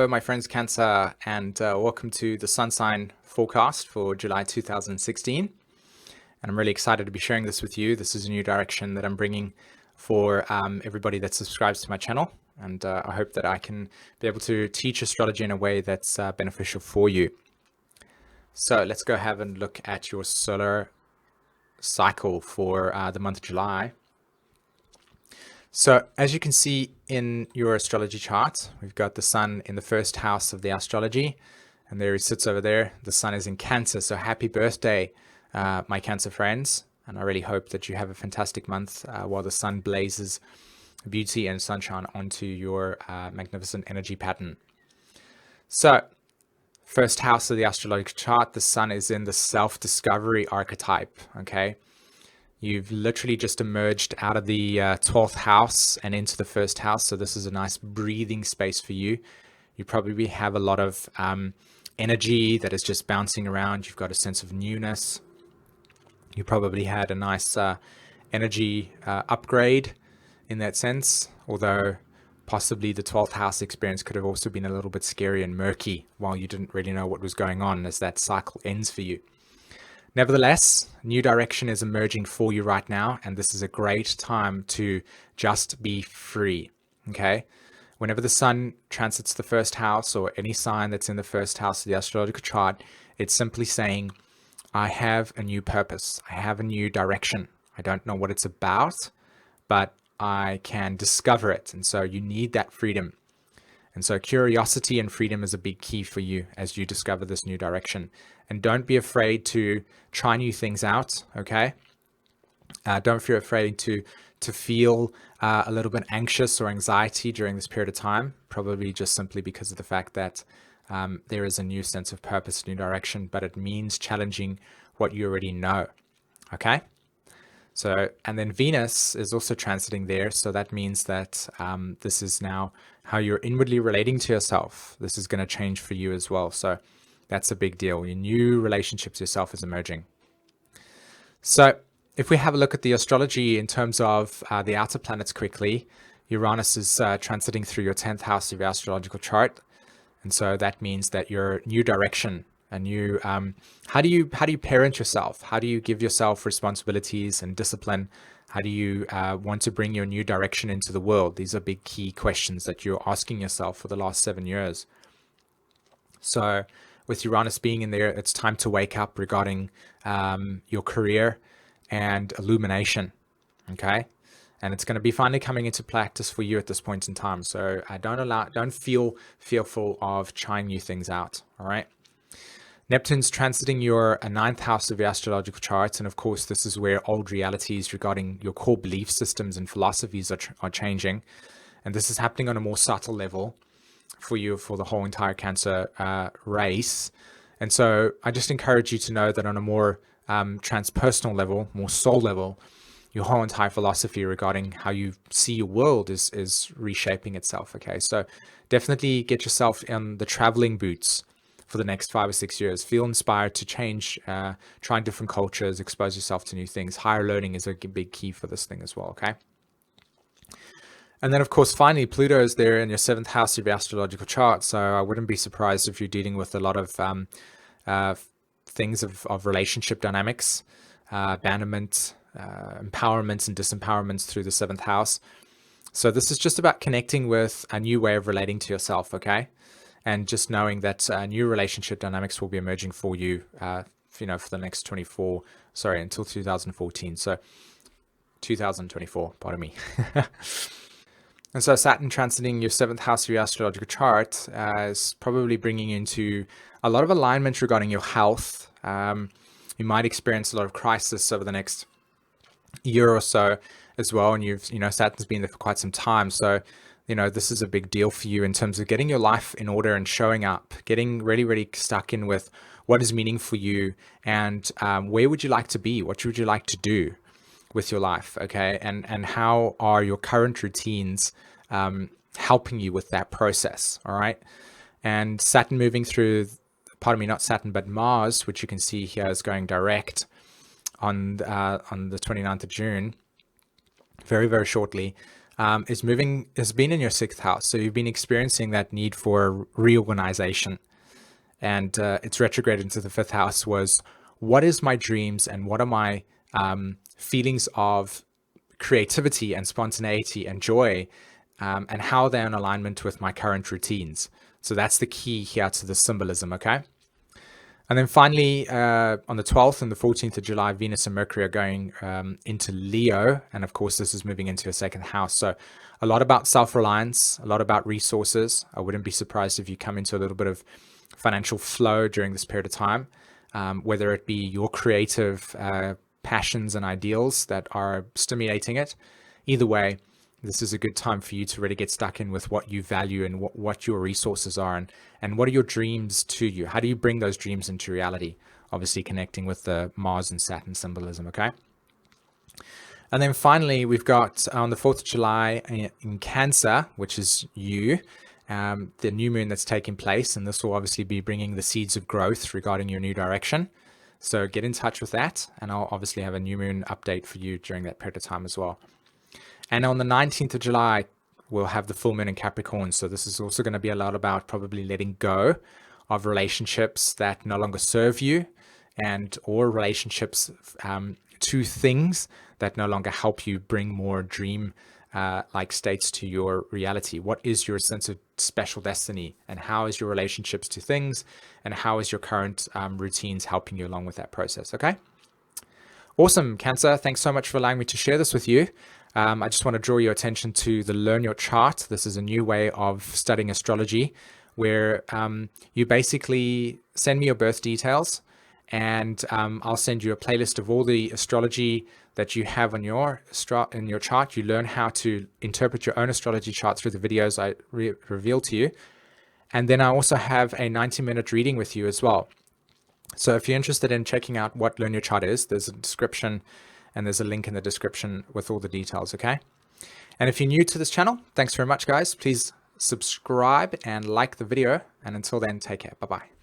Hello, my friends Cancer, and welcome to the sun sign forecast for July 2016. And I'm really excited to be sharing this with you. This is a new direction that I'm bringing for everybody that subscribes to my channel. And I hope that I can be able to teach astrology in a way that's beneficial for you. So let's go have a look at your solar cycle for the month of July. So as you can see in your astrology chart, we've got the sun in the first house of the astrology, and there he sits over there. The sun is in Cancer, so happy birthday, my Cancer friends. And I really hope that you have a fantastic month while the sun blazes beauty and sunshine onto your magnificent energy pattern. So first house of the astrological chart, the sun is in the self-discovery archetype, okay? You've literally just emerged out of the 12th house and into the first house. So this is a nice breathing space for you. You probably have a lot of energy that is just bouncing around. You've got a sense of newness. You probably had a nice energy upgrade in that sense, although possibly the 12th house experience could have also been a little bit scary and murky while you didn't really know what was going on as that cycle ends for you. Nevertheless, new direction is emerging for you right now, and this is a great time to just be free, okay? Whenever the sun transits the first house, or any sign that's in the first house of the astrological chart, it's simply saying, I have a new purpose. I have a new direction. I don't know what it's about, but I can discover it. And so you need that freedom. And so curiosity and freedom is a big key for you as you discover this new direction. And don't be afraid to try new things out, okay? Don't be afraid to feel a little bit anxious or anxiety during this period of time, probably just simply because of the fact that there is a new sense of purpose, new direction, but it means challenging what you already know, okay? So, and then Venus is also transiting there. So that means that this is now how you're inwardly relating to yourself. This is going to change for you as well. So that's a big deal. Your new relationship to yourself is emerging. So if we have a look at the astrology in terms of the outer planets quickly, Uranus is transiting through your 10th house of your astrological chart. And so that means that your new direction, a new, how do you parent yourself? How do you give yourself responsibilities and discipline? How do you want to bring your new direction into the world? These are big key questions that you're asking yourself for the last 7 years. So with Uranus being in there, it's time to wake up regarding your career and illumination, okay? And it's going to be finally coming into practice for you at this point in time. So don't feel fearful of trying new things out, all right? Neptune's transiting your 9th house of your astrological chart. And of course, this is where old realities regarding your core belief systems and philosophies are changing. And this is happening on a more subtle level for you, for the whole entire Cancer race. And so I just encourage you to know that on a more transpersonal level, more soul level, your whole entire philosophy regarding how you see your world is reshaping itself. Okay, so definitely get yourself in the traveling boots for the next 5 or 6 years. Feel inspired to change, try different cultures, expose yourself to new things. Higher learning is a big key for this thing as well, okay? And then, of course, finally, Pluto is there in your 7th house of your astrological chart. So I wouldn't be surprised if you're dealing with a lot of things of relationship dynamics, abandonment, empowerments and disempowerments through the 7th house. So this is just about connecting with a new way of relating to yourself, okay? And just knowing that new relationship dynamics will be emerging for you, for the next until 2014. So 2024, pardon me. And so Saturn transiting your 7th house of your astrological chart is probably bringing into a lot of alignment regarding your health. You might experience a lot of crisis over the next year or so as well. And Saturn's been there for quite some time. So this is a big deal for you in terms of getting your life in order and showing up, getting really, really stuck in with what is meaning for you and where would you like to be? What would you like to do with your life? Okay. And how are your current routines helping you with that process? All right. And Saturn moving through, not Saturn, but Mars, which you can see here is going direct on the 29th of June, very, very shortly. has been in your sixth house. So you've been experiencing that need for reorganization. And its retrograde into the fifth house was, what is my dreams and what are my feelings of creativity and spontaneity and joy, and how they're in alignment with my current routines. So that's the key here to the symbolism, okay? And then finally, on the 12th and the 14th of July, Venus and Mercury are going into Leo. And of course, this is moving into a second house. So a lot about self-reliance, a lot about resources. I wouldn't be surprised if you come into a little bit of financial flow during this period of time, whether it be your creative passions and ideals that are stimulating it. Either way, this is a good time for you to really get stuck in with what you value and what your resources are, and what are your dreams to you. How do you bring those dreams into reality? Obviously connecting with the Mars and Saturn symbolism, okay? And then finally, we've got on the 4th of July in Cancer, which is you, the new moon that's taking place. And this will obviously be bringing the seeds of growth regarding your new direction. So get in touch with that. And I'll obviously have a new moon update for you during that period of time as well. And on the 19th of July, we'll have the full moon in Capricorn. So this is also going to be a lot about probably letting go of relationships that no longer serve you, or relationships to things that no longer help you bring more dream like states to your reality. What is your sense of special destiny, and how is your relationships to things, and how is your current routines helping you along with that process? Okay. Awesome, Cancer. Thanks so much for allowing me to share this with you. I just want to draw your attention to the Learn Your Chart. This is a new way of studying astrology where you basically send me your birth details, and I'll send you a playlist of all the astrology that you have on your chart. You learn how to interpret your own astrology chart through the videos I reveal to you. And then I also have a 90-minute reading with you as well. So if you're interested in checking out what Learn Your Chart is, there's a description, and there's a link in the description with all the details, okay? And if you're new to this channel, thanks very much, guys. Please subscribe and like the video. And until then, take care. Bye-bye.